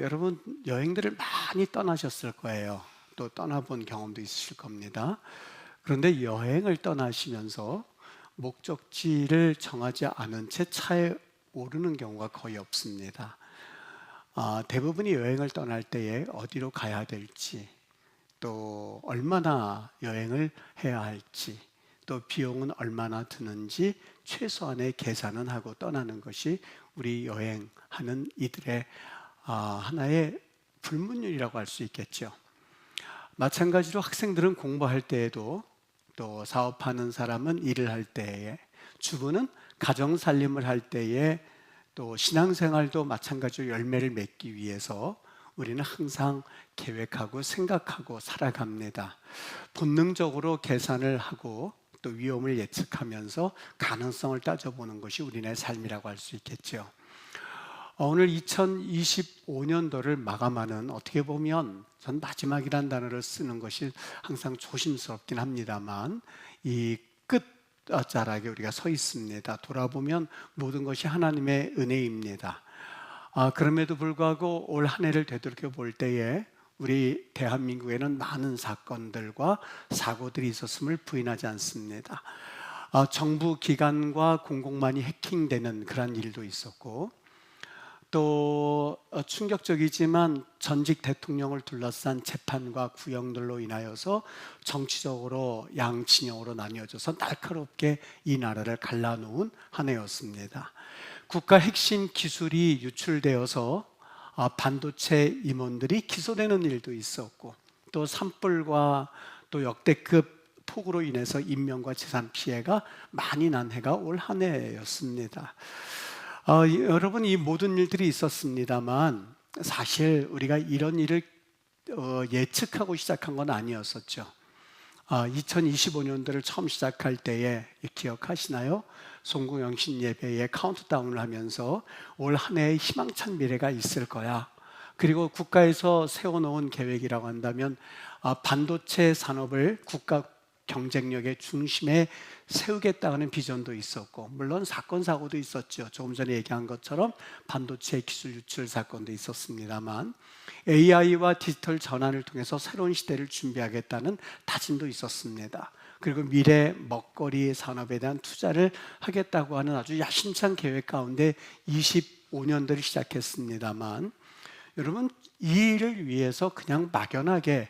여러분 여행들을 많이 떠나셨을 거예요. 또 떠나본 경험도 있으실 겁니다. 그런데 여행을 떠나시면서 목적지를 정하지 않은 채 차에 오르는 경우가 거의 없습니다. 대부분이 여행을 떠날 때에 어디로 가야 될지, 또 얼마나 여행을 해야 할지, 또 비용은 얼마나 드는지 최소한의 계산은 하고 떠나는 것이 우리 여행하는 이들의 하나의 불문율이라고 할 수 있겠죠. 마찬가지로 학생들은 공부할 때에도, 또 사업하는 사람은 일을 할 때에, 주부는 가정 살림을 할 때에, 또 신앙생활도 마찬가지로 열매를 맺기 위해서 우리는 항상 계획하고 생각하고 살아갑니다. 본능적으로 계산을 하고 또 위험을 예측하면서 가능성을 따져보는 것이 우리네 삶이라고 할 수 있겠죠. 오늘 2025년도를 마감하는, 어떻게 보면 전 마지막이란 단어를 쓰는 것이 항상 조심스럽긴 합니다만, 이 끝자락에 우리가 서 있습니다. 돌아보면 모든 것이 하나님의 은혜입니다. 그럼에도 불구하고 올 한 해를 되돌려 볼 때에 우리 대한민국에는 많은 사건들과 사고들이 있었음을 부인하지 않습니다. 정부 기관과 공공만이 해킹되는 그런 일도 있었고, 또 충격적이지만 전직 대통령을 둘러싼 재판과 구형들로 인하여서 정치적으로 양진영으로 나뉘어져서 날카롭게 이 나라를 갈라놓은 한 해였습니다. 국가 핵심 기술이 유출되어서 반도체 임원들이 기소되는 일도 있었고, 또 산불과 또 역대급 폭우로 인해서 인명과 재산 피해가 많이 난 해가 올 한 해였습니다. 여러분, 이 모든 일들이 있었습니다만 사실 우리가 이런 일을 예측하고 시작한 건 아니었었죠. 2025년도를 처음 시작할 때에 기억하시나요? 송구영신 예배에 카운트다운을 하면서 올 한 해의 희망찬 미래가 있을 거야. 그리고 국가에서 세워놓은 계획이라고 한다면 반도체 산업을 국가 경쟁력의 중심에 세우겠다는 비전도 있었고, 물론 사건 사고도 있었죠. 조금 전에 얘기한 것처럼 반도체 기술 유출 사건도 있었습니다만, AI와 디지털 전환을 통해서 새로운 시대를 준비하겠다는 다짐도 있었습니다. 그리고 미래 먹거리 산업에 대한 투자를 하겠다고 하는 아주 야심찬 계획 가운데 25년도를 시작했습니다만, 여러분, 이 일을 위해서 그냥 막연하게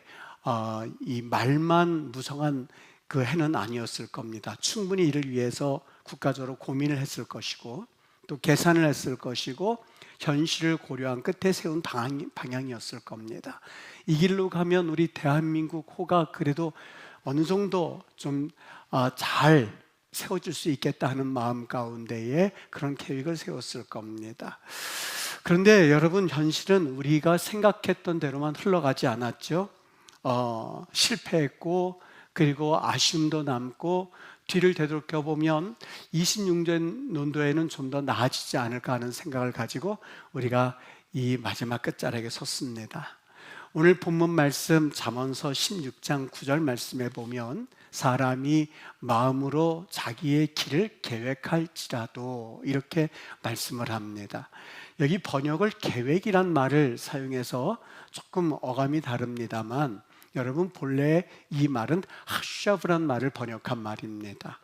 이 말만 무성한 그 해는 아니었을 겁니다. 충분히 이를 위해서 국가적으로 고민을 했을 것이고, 또 계산을 했을 것이고, 현실을 고려한 끝에 세운 방향이었을 겁니다. 이 길로 가면 우리 대한민국 호가 그래도 어느 정도 좀 잘 세워질 수 있겠다 하는 마음 가운데에 그런 계획을 세웠을 겁니다. 그런데 여러분, 현실은 우리가 생각했던 대로만 흘러가지 않았죠. 실패했고, 그리고 아쉬움도 남고, 뒤를 되돌아보면 26년도에는 좀 더 나아지지 않을까 하는 생각을 가지고 우리가 이 마지막 끝자락에 섰습니다. 오늘 본문 말씀 잠언서 16장 9절 말씀에 보면, 사람이 마음으로 자기의 길을 계획할지라도, 이렇게 말씀을 합니다. 여기 번역을 계획이란 말을 사용해서 조금 어감이 다릅니다만, 여러분, 본래 이 말은 하샤브란 말을 번역한 말입니다.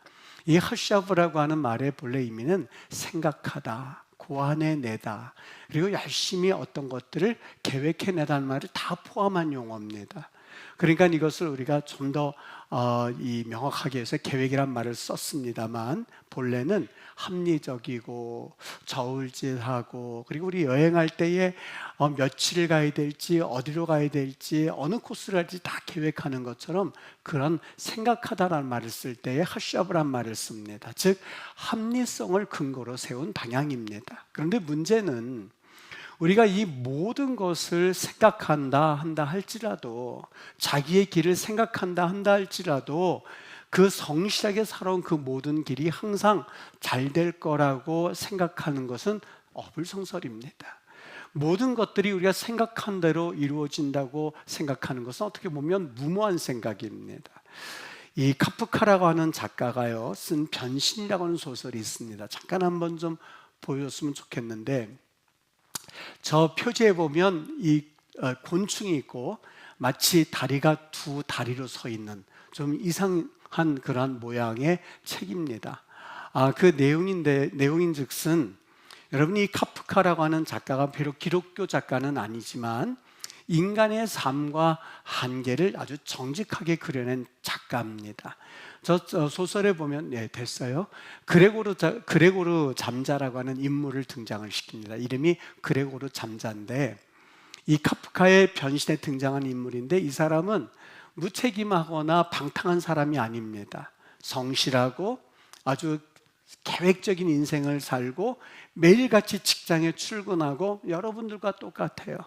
이 하샤브라고 하는 말의 본래 의미는 생각하다, 고안해내다, 그리고 열심히 어떤 것들을 계획해내다는 말을 다 포함한 용어입니다. 그러니까 이것을 우리가 좀 더 명확하게 해서 계획이란 말을 썼습니다만, 본래는 합리적이고 저울질하고, 그리고 우리 여행할 때에 며칠을 가야 될지, 어디로 가야 될지, 어느 코스를 할지 다 계획하는 것처럼 그런 생각하다라는 말을 쓸 때에 하샤브란 말을 씁니다. 즉 합리성을 근거로 세운 방향입니다. 그런데 문제는 우리가 이 모든 것을 생각한다 한다 할지라도, 자기의 길을 생각한다 한다 할지라도, 그 성실하게 살아온 그 모든 길이 항상 잘 될 거라고 생각하는 것은 어불성설입니다. 모든 것들이 우리가 생각한 대로 이루어진다고 생각하는 것은 어떻게 보면 무모한 생각입니다. 이 카프카라고 하는 작가가요 쓴 변신이라고 하는 소설이 있습니다. 잠깐 한번 좀 보여줬으면 좋겠는데, 저 표지에 보면 이 곤충이 있고 마치 다리가 두 다리로 서 있는 좀 이상한 그런 모양의 책입니다. 그 내용인즉슨 여러분이 카프카라고 하는 작가가 비록 기독교 작가는 아니지만 인간의 삶과 한계를 아주 정직하게 그려낸 작가입니다. 저 소설에 보면 됐어요. 그레고르 잠자라고 하는 인물을 등장을 시킵니다. 이름이 그레고르 잠자인데 이 카프카의 변신에 등장한 인물인데 이 사람은 무책임하거나 방탕한 사람이 아닙니다. 성실하고 아주 계획적인 인생을 살고 매일같이 직장에 출근하고 여러분들과 똑같아요.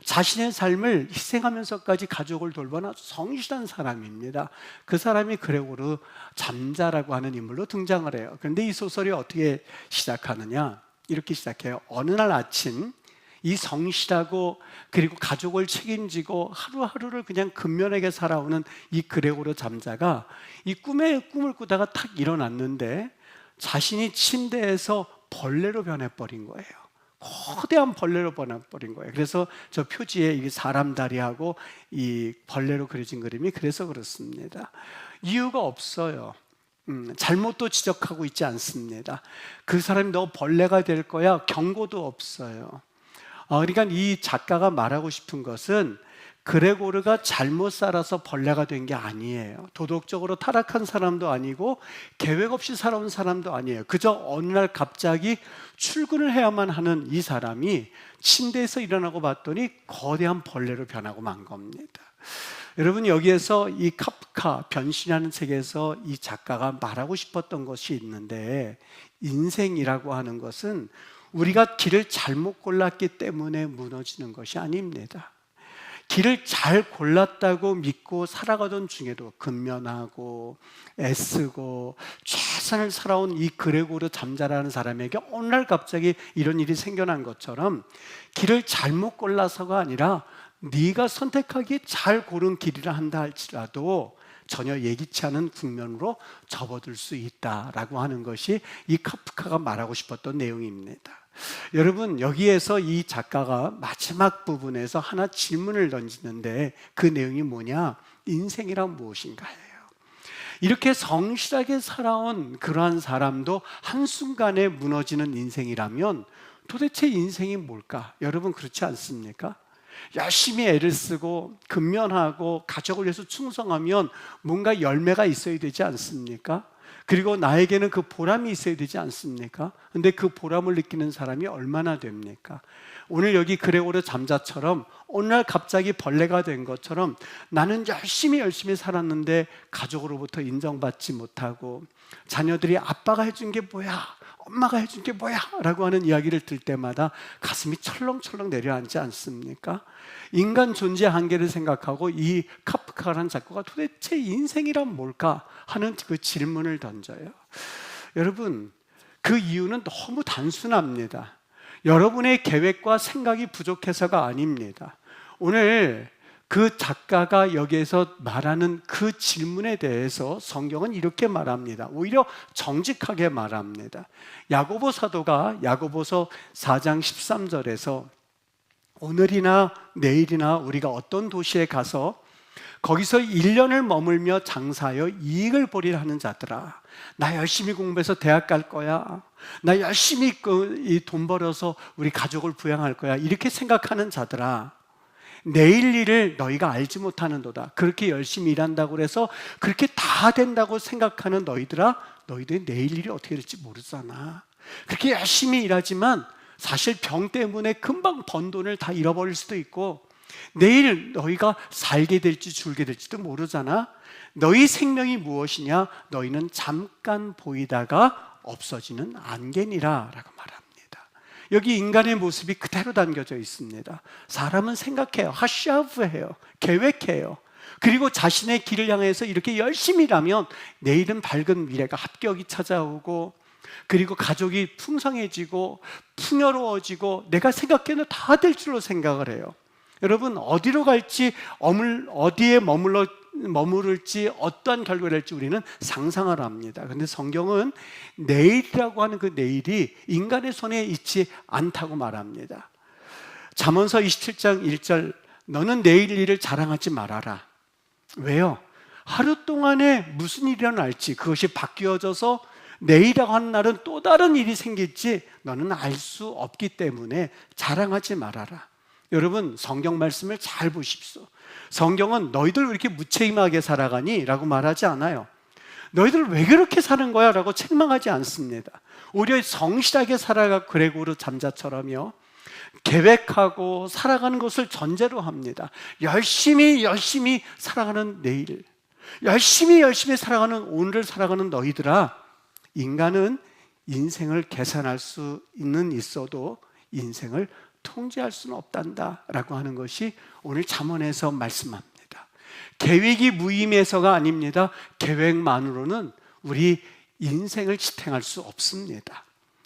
자신의 삶을 희생하면서까지 가족을 돌보는 아주 성실한 사람입니다. 그 사람이 그레고르 잠자라고 하는 인물로 등장을 해요. 그런데 이 소설이 어떻게 시작하느냐? 이렇게 시작해요. 어느 날 아침 이 성실하고 그리고 가족을 책임지고 하루하루를 그냥 근면하게 살아오는 이 그레고르 잠자가 이 꿈을 꾸다가 탁 일어났는데 자신이 침대에서 벌레로 변해버린 거예요. 거대한 벌레로 변해버린 거예요. 그래서 저 표지에 이게 사람 다리하고 이 벌레로 그려진 그림이 그래서 그렇습니다. 이유가 없어요. 잘못도 지적하고 있지 않습니다. 그 사람이 너 벌레가 될 거야 경고도 없어요. 그러니까 이 작가가 말하고 싶은 것은 그레고르가 잘못 살아서 벌레가 된 게 아니에요. 도덕적으로 타락한 사람도 아니고 계획 없이 살아온 사람도 아니에요. 그저 어느 날 갑자기 출근을 해야만 하는 이 사람이 침대에서 일어나고 봤더니 거대한 벌레로 변하고 만 겁니다. 여러분, 여기에서 이 카프카 변신하는 책에서 이 작가가 말하고 싶었던 것이 있는데, 인생이라고 하는 것은 우리가 길을 잘못 골랐기 때문에 무너지는 것이 아닙니다. 길을 잘 골랐다고 믿고 살아가던 중에도 근면하고 애쓰고 최선을 살아온 이 그레고르 잠자라는 사람에게 어느 날 갑자기 이런 일이 생겨난 것처럼 길을 잘못 골라서가 아니라 네가 선택하기 잘 고른 길이라 한다 할지라도 전혀 예기치 않은 국면으로 접어들 수 있다라고 하는 것이 이 카프카가 말하고 싶었던 내용입니다. 여러분, 여기에서 이 작가가 마지막 부분에서 하나 질문을 던지는데 그 내용이 뭐냐? 인생이란 무엇인가예요. 이렇게 성실하게 살아온 그러한 사람도 한순간에 무너지는 인생이라면 도대체 인생이 뭘까? 여러분, 그렇지 않습니까? 열심히 애를 쓰고 근면하고 가족을 위해서 충성하면 뭔가 열매가 있어야 되지 않습니까? 그리고 나에게는 그 보람이 있어야 되지 않습니까? 근데 그 보람을 느끼는 사람이 얼마나 됩니까? 오늘 여기 그레고르 잠자처럼 어느 날 갑자기 벌레가 된 것처럼 나는 열심히 살았는데 가족으로부터 인정받지 못하고 자녀들이 아빠가 해준 게 뭐야? 엄마가 해준 게 뭐야? 라고 하는 이야기를 들 때마다 가슴이 철렁철렁 내려앉지 않습니까? 인간 존재 한계를 생각하고 이 카프카라는 작가가 도대체 인생이란 뭘까? 하는 그 질문을 던져요. 여러분, 그 이유는 너무 단순합니다. 여러분의 계획과 생각이 부족해서가 아닙니다. 오늘 그 작가가 여기에서 말하는 그 질문에 대해서 성경은 이렇게 말합니다. 오히려 정직하게 말합니다. 야고보 사도가 야고보서 4장 13절에서 오늘이나 내일이나 우리가 어떤 도시에 가서 거기서 1년을 머물며 장사하여 이익을 보리라 하는 자들아, 나 열심히 공부해서 대학 갈 거야, 나 열심히 돈 벌어서 우리 가족을 부양할 거야, 이렇게 생각하는 자들아, 내일 일을 너희가 알지 못하는도다. 그렇게 열심히 일한다고 해서 그렇게 다 된다고 생각하는 너희들아, 너희들이 내일 일이 어떻게 될지 모르잖아. 그렇게 열심히 일하지만 사실 병 때문에 금방 번 돈을 다 잃어버릴 수도 있고 내일 너희가 살게 될지 죽게 될지도 모르잖아. 너희 생명이 무엇이냐? 너희는 잠깐 보이다가 없어지는 안개니라 라고 말합니다. 여기 인간의 모습이 그대로 담겨져 있습니다. 사람은 생각해요, 하샤브해요, 계획해요. 그리고 자신의 길을 향해서 이렇게 열심히 일하면 내일은 밝은 미래가 합격이 찾아오고 그리고 가족이 풍성해지고 풍요로워지고 내가 생각해도 다 될 줄로 생각을 해요. 여러분, 어디로 갈지, 어디에 머무를지, 어떠한 결과를 할지 우리는 상상을 합니다. 그런데 성경은 내일이라고 하는 그 내일이 인간의 손에 있지 않다고 말합니다. 잠언서 27장 1절, 너는 내일 일을 자랑하지 말아라. 왜요? 하루 동안에 무슨 일이 일어날지, 그것이 바뀌어져서 내일이라고 하는 날은 또 다른 일이 생길지 너는 알 수 없기 때문에 자랑하지 말아라. 여러분, 성경 말씀을 잘 보십시오. 성경은 너희들 왜 이렇게 무책임하게 살아가니? 라고 말하지 않아요. 너희들 왜 그렇게 사는 거야? 라고 책망하지 않습니다. 오히려 성실하게 살아가 그레고르 잠자처럼요, 계획하고 살아가는 것을 전제로 합니다. 열심히 살아가는 내일, 열심히 살아가는 오늘을 살아가는 너희들아, 인간은 인생을 계산할 수 있어도 인생을 통제할 수는 없단다 라고 하는 것이 오늘 잠언에서 말씀합니다. 계획이 무의미해서가 아닙니다. 계획만으로는 우리 인생을 지탱할 수 없습니다.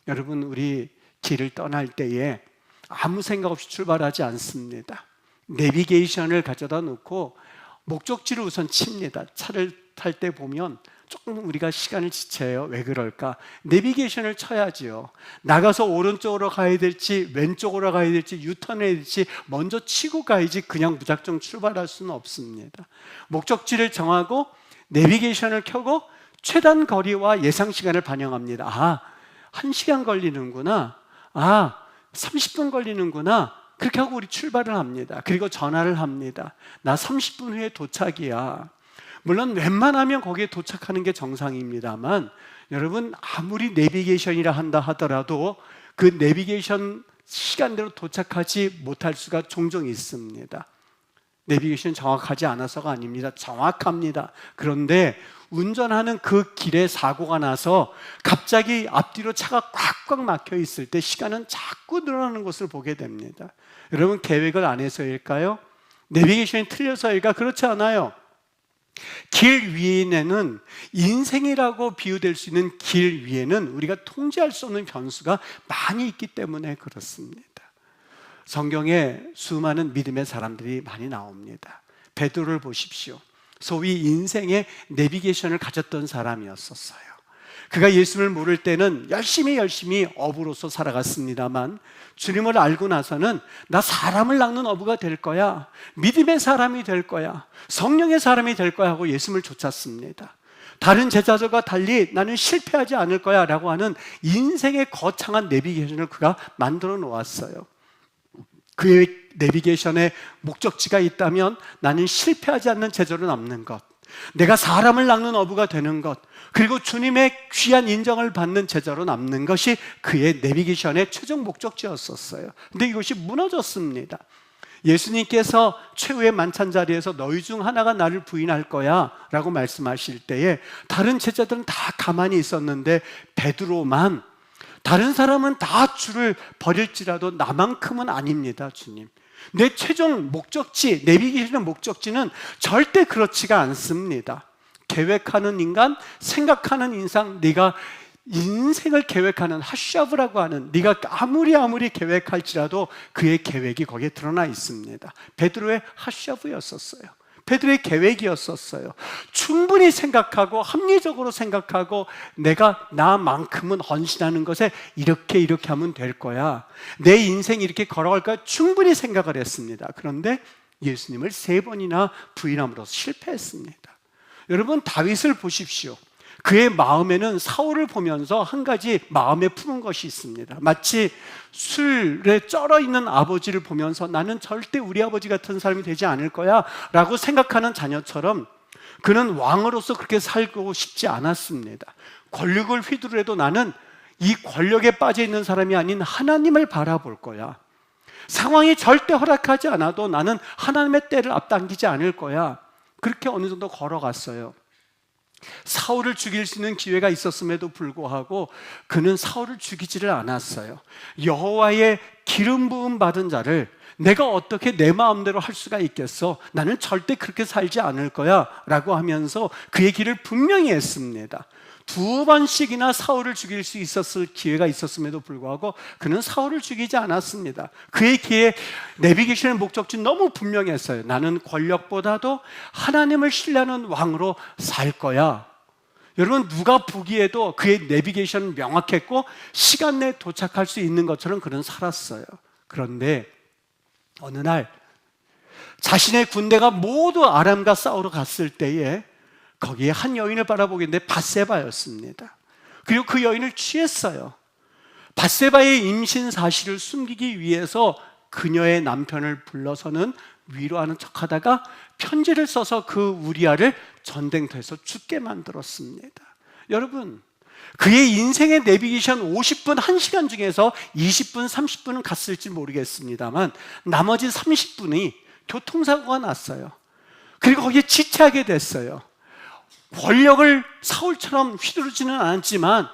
여러분, 우리 길을 떠날 때에 아무 생각 없이 출발하지 않습니다. 내비게이션을 가져다 놓고 목적지를 우선 칩니다. 차를 탈 때 보면 조금 우리가 시간을 지체해요. 왜 그럴까? 내비게이션을 쳐야지요. 나가서 오른쪽으로 가야 될지 왼쪽으로 가야 될지 유턴해야 될지 먼저 치고 가야지 그냥 무작정 출발할 수는 없습니다. 목적지를 정하고 내비게이션을 켜고 최단 거리와 예상 시간을 반영합니다. 아, 1시간 걸리는구나. 아, 30분 걸리는구나. 그렇게 하고 우리 출발을 합니다. 그리고 전화를 합니다. 나 30분 후에 도착이야. 물론 웬만하면 거기에 도착하는 게 정상입니다만, 여러분, 아무리 내비게이션이라 한다 하더라도 그 내비게이션 시간대로 도착하지 못할 수가 종종 있습니다. 내비게이션 정확하지 않아서가 아닙니다. 정확합니다. 그런데 운전하는 그 길에 사고가 나서 갑자기 앞뒤로 차가 꽉꽉 막혀 있을 때 시간은 자꾸 늘어나는 것을 보게 됩니다. 여러분, 계획을 안 해서일까요? 내비게이션이 틀려서일까? 그렇지 않아요. 길 위에는, 인생이라고 비유될 수 있는 길 위에는 우리가 통제할 수 없는 변수가 많이 있기 때문에 그렇습니다. 성경에 수많은 믿음의 사람들이 많이 나옵니다. 베드로를 보십시오. 소위 인생의 내비게이션을 가졌던 사람이었었어요. 그가 예수를 모를 때는 열심히 어부로서 살아갔습니다만, 주님을 알고 나서는 나 사람을 낚는 어부가 될 거야, 믿음의 사람이 될 거야, 성령의 사람이 될 거야 하고 예수를 쫓았습니다. 다른 제자들과 달리 나는 실패하지 않을 거야 라고 하는 인생의 거창한 내비게이션을 그가 만들어 놓았어요. 그의 내비게이션에 목적지가 있다면 나는 실패하지 않는 제자로 남는 것, 내가 사람을 낚는 어부가 되는 것, 그리고 주님의 귀한 인정을 받는 제자로 남는 것이 그의 내비게이션의 최종 목적지였었어요. 근데 이것이 무너졌습니다. 예수님께서 최후의 만찬 자리에서 너희 중 하나가 나를 부인할 거야 라고 말씀하실 때에 다른 제자들은 다 가만히 있었는데 베드로만, 다른 사람은 다 주를 버릴지라도 나만큼은 아닙니다. 주님, 내 최종 목적지, 내비게이션의 목적지는 절대 그렇지가 않습니다. 계획하는 인간, 생각하는 인상, 네가 인생을 계획하는 하샤브라고 하는, 네가 아무리 계획할지라도 그의 계획이 거기에 드러나 있습니다. 베드로의 하샤브였었어요. 베드로의 계획이었었어요. 충분히 생각하고 합리적으로 생각하고 내가 나만큼은 헌신하는 것에 이렇게 하면 될 거야, 내 인생이 이렇게 걸어갈 거야, 충분히 생각을 했습니다. 그런데 예수님을 3번이나 부인함으로써 실패했습니다. 여러분, 다윗을 보십시오. 그의 마음에는 사울을 보면서 한 가지 마음에 품은 것이 있습니다. 마치 술에 쩔어 있는 아버지를 보면서 나는 절대 우리 아버지 같은 사람이 되지 않을 거야 라고 생각하는 자녀처럼 그는 왕으로서 그렇게 살고 싶지 않았습니다. 권력을 휘두르려도 나는 이 권력에 빠져 있는 사람이 아닌 하나님을 바라볼 거야. 상황이 절대 허락하지 않아도 나는 하나님의 때를 앞당기지 않을 거야. 그렇게 어느 정도 걸어갔어요. 사울을 죽일 수 있는 기회가 있었음에도 불구하고 그는 사울을 죽이지를 않았어요. 여호와의 기름 부음 받은 자를 내가 어떻게 내 마음대로 할 수가 있겠어? 나는 절대 그렇게 살지 않을 거야 라고 하면서 그의 길을 분명히 했습니다. 2번씩이나 사울을 죽일 수 있었을 기회가 있었음에도 불구하고 그는 사울을 죽이지 않았습니다. 그의 길의 내비게이션의 목적지는 너무 분명했어요. 나는 권력보다도 하나님을 신뢰하는 왕으로 살 거야. 여러분, 누가 보기에도 그의 내비게이션은 명확했고 시간 내에 도착할 수 있는 것처럼 그는 살았어요. 그런데 어느 날 자신의 군대가 모두 아람과 싸우러 갔을 때에 거기에 한 여인을 바라보게 했는데 밧세바였습니다. 그리고 그 여인을 취했어요. 밧세바의 임신 사실을 숨기기 위해서 그녀의 남편을 불러서는 위로하는 척하다가 편지를 써서 그 우리아를 전쟁터에서 죽게 만들었습니다. 여러분, 그의 인생의 내비게이션 50분, 1시간 중에서 20분, 30분은 갔을지 모르겠습니다만 나머지 30분이 교통사고가 났어요. 그리고 거기에 지체하게 됐어요. 권력을 사울처럼 휘두르지는 않았지만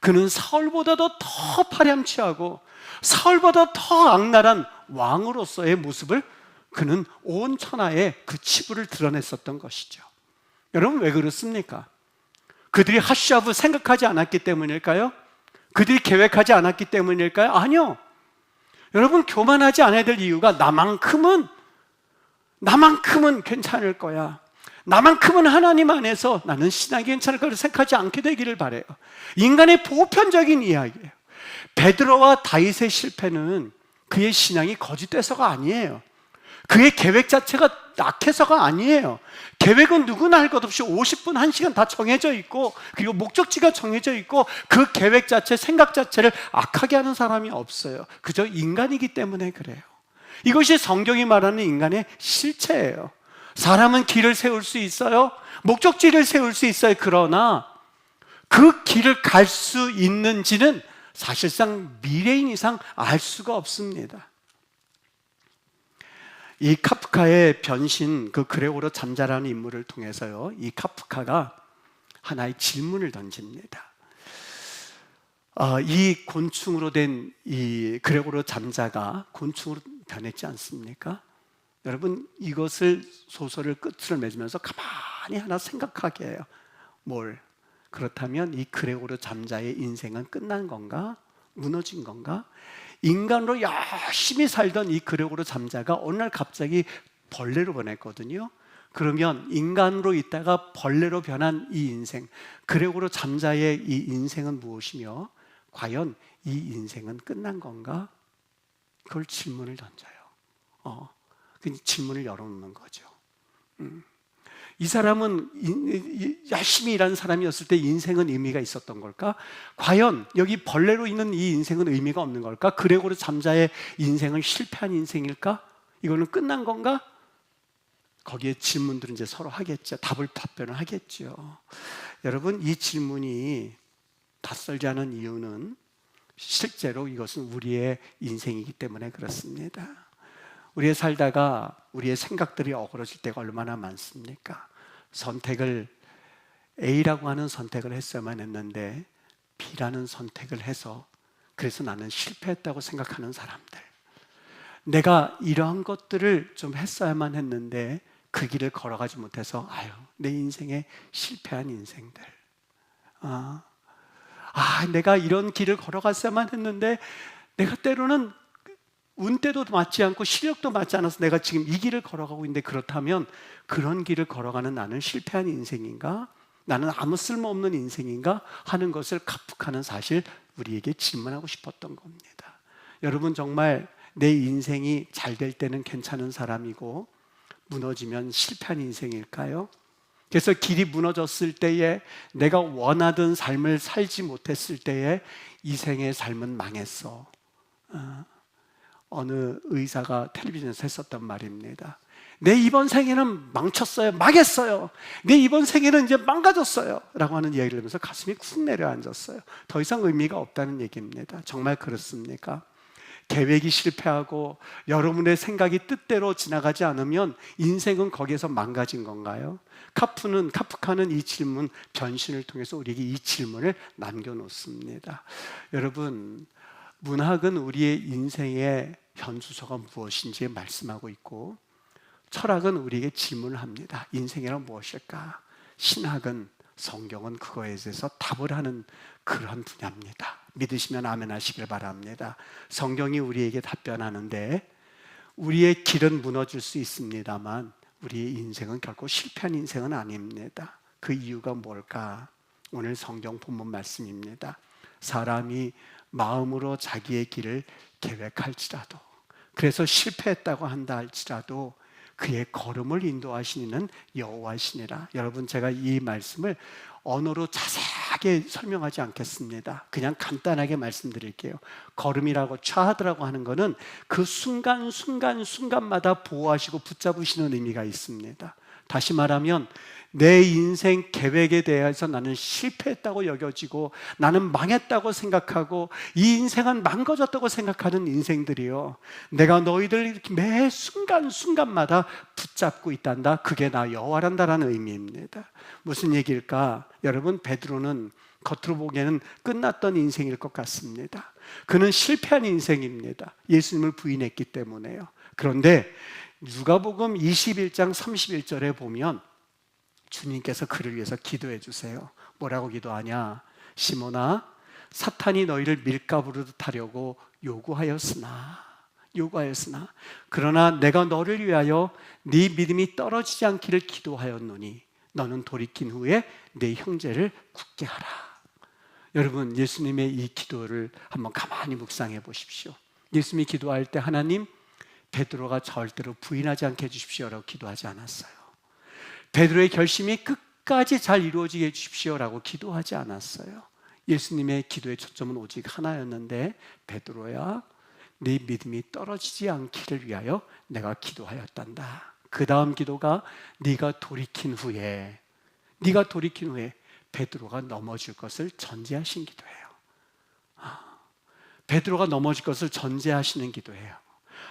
그는 사울보다도 더 파렴치하고 사울보다 더 악랄한 왕으로서의 모습을 그는 온 천하에 그 치부를 드러냈었던 것이죠. 여러분, 왜 그렇습니까? 그들이 하시아브 생각하지 않았기 때문일까요? 그들이 계획하지 않았기 때문일까요? 아니요. 여러분, 교만하지 않아야 될 이유가 나만큼은 괜찮을 거야. 나만큼은 하나님 안에서 나는 신앙이 괜찮을 거라고 생각하지 않게 되기를 바라요. 인간의 보편적인 이야기예요. 베드로와 다윗의 실패는 그의 신앙이 거짓돼서가 아니에요. 그의 계획 자체가 낙해서가 아니에요. 계획은 누구나 할 것 없이 50분, 1시간 다 정해져 있고 그리고 목적지가 정해져 있고 그 계획 자체, 생각 자체를 악하게 하는 사람이 없어요. 그저 인간이기 때문에 그래요. 이것이 성경이 말하는 인간의 실체예요. 사람은 길을 세울 수 있어요. 목적지를 세울 수 있어요. 그러나 그 길을 갈 수 있는지는 사실상 미래인 이상 알 수가 없습니다. 이 카프카의 변신, 그 그레고로 잠자라는 인물을 통해서요, 이 카프카가 하나의 질문을 던집니다. 이 곤충으로 된 이 그레고로 잠자가 곤충으로 변했지 않습니까? 여러분, 이것을 소설을 끝을 맺으면서 가만히 하나 생각하게 해요. 뭘? 그렇다면 이 그레고로 잠자의 인생은 끝난 건가? 무너진 건가? 인간으로 열심히 살던 이 그레고로 잠자가 어느 날 갑자기 벌레로 변했거든요. 그러면 인간으로 있다가 벌레로 변한 이 인생, 그레고로 잠자의 이 인생은 무엇이며 과연 이 인생은 끝난 건가? 그걸 질문을 던져요. 그 질문을 열어놓는 거죠. 이 사람은 열심히 일하는 사람이었을 때 인생은 의미가 있었던 걸까? 과연 여기 벌레로 있는 이 인생은 의미가 없는 걸까? 그레고로 잠자의 인생은 실패한 인생일까? 이거는 끝난 건가? 거기에 질문들은 이제 서로 하겠죠. 답변을 하겠죠. 여러분, 이 질문이 낯설지 않은 이유는 실제로 이것은 우리의 인생이기 때문에 그렇습니다. 우리의 살다가 우리의 생각들이 어그러질 때가 얼마나 많습니까? 선택을 A라고 하는 선택을 했어야만 했는데 B라는 선택을 해서 그래서 나는 실패했다고 생각하는 사람들, 내가 이러한 것들을 좀 했어야만 했는데 그 길을 걸어가지 못해서 내 인생에 실패한 인생들, 내가 이런 길을 걸어갔어야만 했는데 내가 때로는 운때도 맞지 않고 실력도 맞지 않아서 내가 지금 이 길을 걸어가고 있는데, 그렇다면 그런 길을 걸어가는 나는 실패한 인생인가? 나는 아무 쓸모없는 인생인가? 하는 것을 카프카는 사실 우리에게 질문하고 싶었던 겁니다. 여러분, 정말 내 인생이 잘 될 때는 괜찮은 사람이고 무너지면 실패한 인생일까요? 그래서 길이 무너졌을 때에, 내가 원하던 삶을 살지 못했을 때에 이 생의 삶은 망했어. 어느 의사가 텔레비전에서 했었던 말입니다. 내 이번 생에는 망쳤어요. 망했어요. 내 이번 생에는 이제 망가졌어요. 라고 하는 이야기를 하면서 가슴이 쿵 내려앉았어요. 더 이상 의미가 없다는 얘기입니다. 정말 그렇습니까? 계획이 실패하고 여러분의 생각이 뜻대로 지나가지 않으면 인생은 거기에서 망가진 건가요? 카프카는 이 질문, 변신을 통해서 우리에게 이 질문을 남겨놓습니다. 여러분, 문학은 우리의 인생의 현주소가 무엇인지 말씀하고 있고, 철학은 우리에게 질문을 합니다. 인생이란 무엇일까? 신학은, 성경은 그거에 대해서 답을 하는 그런 분야입니다. 믿으시면 아멘 하시길 바랍니다. 성경이 우리에게 답변하는데 우리의 길은 무너질 수 있습니다만 우리의 인생은 결코 실패한 인생은 아닙니다. 그 이유가 뭘까? 오늘 성경 본문 말씀입니다. 사람이 마음으로 자기의 길을 계획할지라도 그래서 실패했다고 한다 할지라도 그의 걸음을 인도하시는 여호와시니라. 여러분, 제가 이 말씀을 언어로 자세하게 설명하지 않겠습니다. 그냥 간단하게 말씀드릴게요. 걸음이라고 차하드라고 하는 것은 그 순간마다 보호하시고 붙잡으시는 의미가 있습니다. 다시 말하면 내 인생 계획에 대해서 나는 실패했다고 여겨지고 나는 망했다고 생각하고 이 인생은 망가졌다고 생각하는 인생들이요, 내가 너희들 이렇게 매 순간마다 붙잡고 있단다. 그게 나 여호와란다라는 의미입니다. 무슨 얘기일까? 여러분, 베드로는 겉으로 보기에는 끝났던 인생일 것 같습니다. 그는 실패한 인생입니다. 예수님을 부인했기 때문에요. 그런데 누가복음 21장 31절에 보면 주님께서 그를 위해서 기도해 주세요. 뭐라고 기도하냐? 시몬아, 사탄이 너희를 밀가부르듯 하려고 요구하였으나 그러나 내가 너를 위하여 네 믿음이 떨어지지 않기를 기도하였노니 너는 돌이킨 후에 네 형제를 굳게 하라. 여러분, 예수님의 이 기도를 한번 가만히 묵상해 보십시오. 예수님이 기도할 때 하나님, 베드로가 절대로 부인하지 않게 해주십시오라고 기도하지 않았어요. 베드로의 결심이 끝까지 잘 이루어지게 해주십시오라고 기도하지 않았어요. 예수님의 기도의 초점은 오직 하나였는데, 베드로야, 네 믿음이 떨어지지 않기를 위하여 내가 기도하였단다. 그 다음 기도가 네가 돌이킨 후에 베드로가 넘어질 것을 전제하신 기도예요. 베드로가 넘어질 것을 전제하시는 기도예요.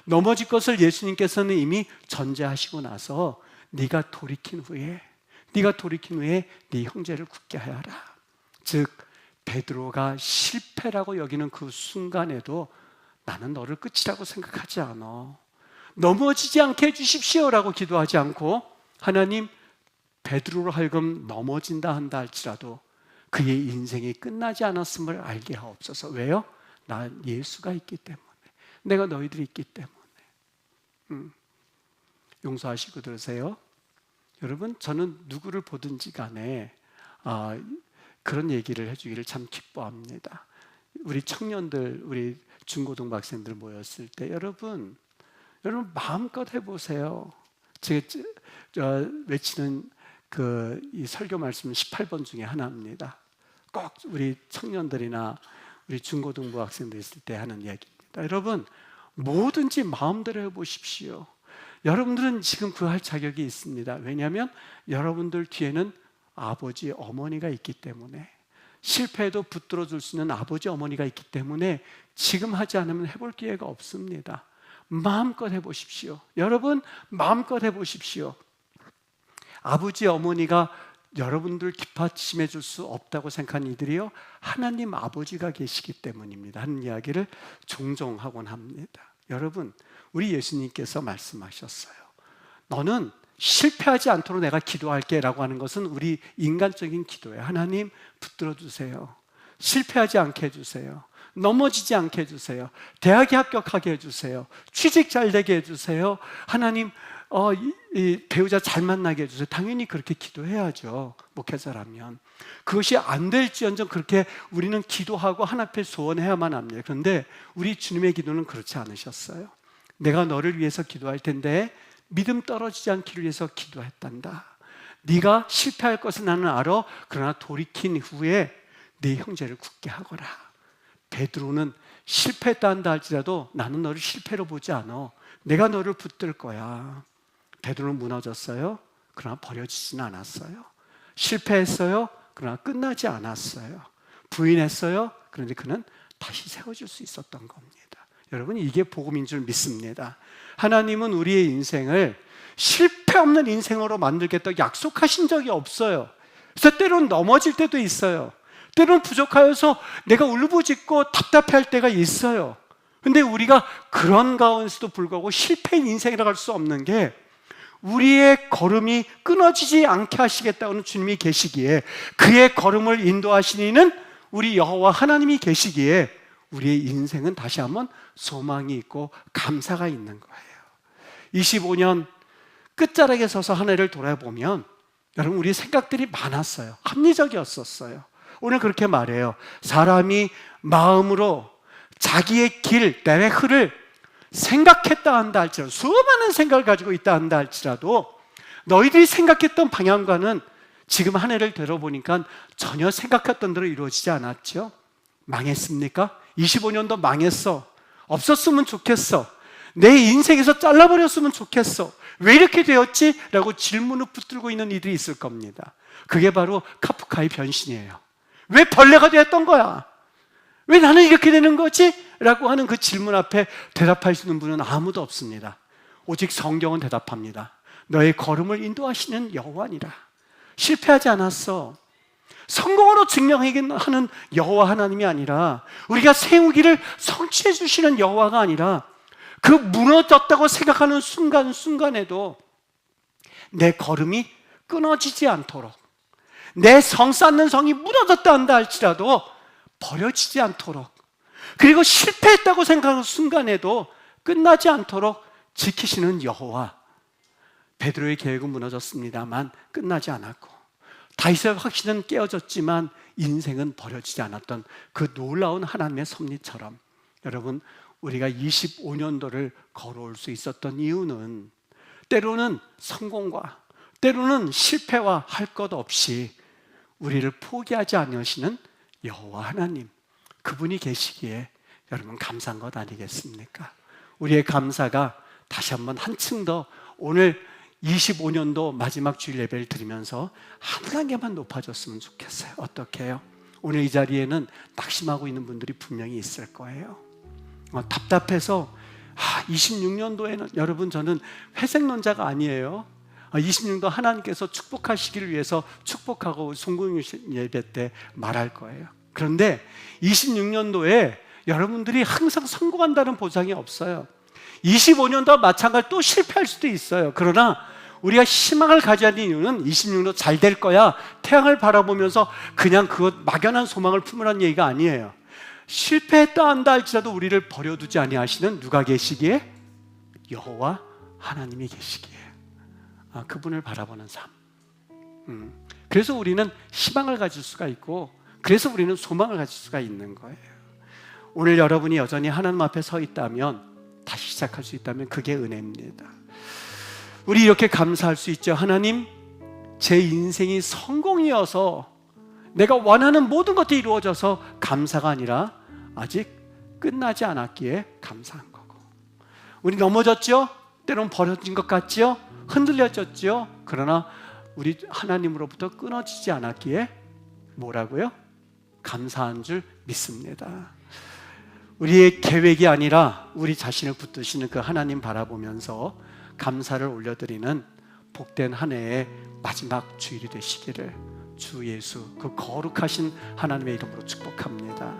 넘어질 것을 예수님께서는 이미 전제하시고 나서 네가 돌이킨 후에 네 형제를 굳게 하여라. 즉, 베드로가 실패라고 여기는 그 순간에도 나는 너를 끝이라고 생각하지 않아. 넘어지지 않게 해주십시오라고 기도하지 않고 하나님, 베드로로 하여금 넘어진다 한다 할지라도 그의 인생이 끝나지 않았음을 알게 하옵소서. 왜요? 난 예수가 있기 때문에, 내가 너희들이 있기 때문에. 용서하시고 들으세요. 여러분, 저는 누구를 보든지 간에 그런 얘기를 해주기를 참 기뻐합니다. 우리 청년들, 우리 중고등부 학생들 모였을 때 여러분 마음껏 해보세요. 제가 외치는 이 설교 말씀은 18번 중에 하나입니다. 꼭 우리 청년들이나 우리 중고등부 학생들 있을 때 하는 이야기입니다. 여러분, 뭐든지 마음대로 해보십시오. 여러분들은 지금 그 할 자격이 있습니다. 왜냐하면 여러분들 뒤에는 아버지, 어머니가 있기 때문에, 실패해도 붙들어 줄 수 있는 아버지, 어머니가 있기 때문에 지금 하지 않으면 해볼 기회가 없습니다. 마음껏 해보십시오. 여러분, 마음껏 해보십시오. 아버지, 어머니가 여러분들 뒷받침해 줄 수 없다고 생각하는 이들이요, 하나님 아버지가 계시기 때문입니다 하는 이야기를 종종 하곤 합니다. 여러분, 우리 예수님께서 말씀하셨어요. 너는 실패하지 않도록 내가 기도할게 라고 하는 것은 우리 인간적인 기도예요. 하나님, 붙들어 주세요. 실패하지 않게 해주세요. 넘어지지 않게 해주세요. 대학에 합격하게 해주세요. 취직 잘 되게 해주세요. 하나님, 이 배우자 잘 만나게 해주세요. 당연히 그렇게 기도해야죠, 목회자라면. 그것이 안 될지언정 그렇게 우리는 기도하고 하나님 앞에 소원해야만 합니다. 그런데 우리 주님의 기도는 그렇지 않으셨어요. 내가 너를 위해서 기도할 텐데 믿음 떨어지지 않기를 위해서 기도했단다. 네가 실패할 것을 나는 알아. 그러나 돌이킨 후에 네 형제를 굳게 하거라. 베드로는 실패했다 한다 할지라도 나는 너를 실패로 보지 않아. 내가 너를 붙들 거야. 베드로는 무너졌어요. 그러나 버려지지는 않았어요. 실패했어요. 그러나 끝나지 않았어요. 부인했어요. 그런데 그는 다시 세워질 수 있었던 겁니다. 여러분, 이게 복음인 줄 믿습니다. 하나님은 우리의 인생을 실패 없는 인생으로 만들겠다고 약속하신 적이 없어요. 그래서 때로는 넘어질 때도 있어요. 때로는 부족하여서 내가 울부짖고 답답해할 때가 있어요. 그런데 우리가 그런 가운데서도 불구하고 실패인 인생이라고 할 수 없는 게, 우리의 걸음이 끊어지지 않게 하시겠다는 주님이 계시기에, 그의 걸음을 인도하시는 이는 우리 여호와 하나님이 계시기에 우리의 인생은 다시 한번 소망이 있고 감사가 있는 거예요. 25년 끝자락에 서서 한 해를 돌아보면 여러분, 우리 생각들이 많았어요. 합리적이었었어요. 오늘 그렇게 말해요. 사람이 마음으로 자기의 길, 내외 흐를 생각했다 한다 할지라도, 수많은 생각을 가지고 있다 한다 할지라도 너희들이 생각했던 방향과는 지금 한 해를 들어보니까 전혀 생각했던 대로 이루어지지 않았죠. 망했습니까? 25년도 망했어. 없었으면 좋겠어. 내 인생에서 잘라버렸으면 좋겠어. 왜 이렇게 되었지? 라고 질문을 붙들고 있는 이들이 있을 겁니다. 그게 바로 카프카의 변신이에요. 왜 벌레가 되었던 거야? 왜 나는 이렇게 되는 거지? 라고 하는 그 질문 앞에 대답할 수 있는 분은 아무도 없습니다. 오직 성경은 대답합니다. 너의 걸음을 인도하시는 여호와니라. 실패하지 않았어. 성공으로 증명하는 여호와 하나님이 아니라, 우리가 세우기를 성취해 주시는 여호와가 아니라, 그 무너졌다고 생각하는 순간순간에도 내 걸음이 끊어지지 않도록, 내 성 쌓는 성이 무너졌다 한다 할지라도 버려지지 않도록, 그리고 실패했다고 생각하는 순간에도 끝나지 않도록 지키시는 여호와. 베드로의 계획은 무너졌습니다만 끝나지 않았고, 다윗의 확신은 깨어졌지만 인생은 버려지지 않았던 그 놀라운 하나님의 섭리처럼, 여러분, 우리가 25년도를 걸어올 수 있었던 이유는 때로는 성공과 때로는 실패와 할 것 없이 우리를 포기하지 않으시는 여호와 하나님, 그분이 계시기에 여러분 감사한 것 아니겠습니까? 우리의 감사가 다시 한번 한층 더 오늘 25년도 마지막 주일 예배를 드리면서 한 단계만 높아졌으면 좋겠어요. 어떻게 해요? 오늘 이 자리에는 낙심하고 있는 분들이 분명히 있을 거예요. 답답해서 26년도에는, 여러분, 저는 회색론자가 아니에요. 26년도 하나님께서 축복하시기를 위해서 축복하고 송구용 예배 때 말할 거예요. 그런데 26년도에 여러분들이 항상 성공한다는 보장이 없어요. 25년도와 마찬가지로 또 실패할 수도 있어요. 그러나 우리가 희망을 가져야 하는 이유는 26년도 잘 될 거야, 태양을 바라보면서 그냥 그것 막연한 소망을 품으라는 얘기가 아니에요. 실패했다 한다 할지라도 우리를 버려두지 아니하시는 누가 계시기에? 여호와 하나님이 계시기에. 그분을 바라보는 삶. 그래서 우리는 희망을 가질 수가 있고, 그래서 우리는 소망을 가질 수가 있는 거예요. 오늘 여러분이 여전히 하나님 앞에 서 있다면, 다시 시작할 수 있다면 그게 은혜입니다. 우리 이렇게 감사할 수 있죠. 하나님, 제 인생이 성공이어서 내가 원하는 모든 것들이 이루어져서 감사가 아니라 아직 끝나지 않았기에 감사한 거고, 우리 넘어졌죠? 때론 버려진 것 같죠? 흔들려졌죠? 그러나 우리 하나님으로부터 끊어지지 않았기에 뭐라고요? 감사한 줄 믿습니다. 우리의 계획이 아니라 우리 자신을 붙드시는 그 하나님 바라보면서 감사를 올려드리는 복된 한 해의 마지막 주일이 되시기를 주 예수 그 거룩하신 하나님의 이름으로 축복합니다.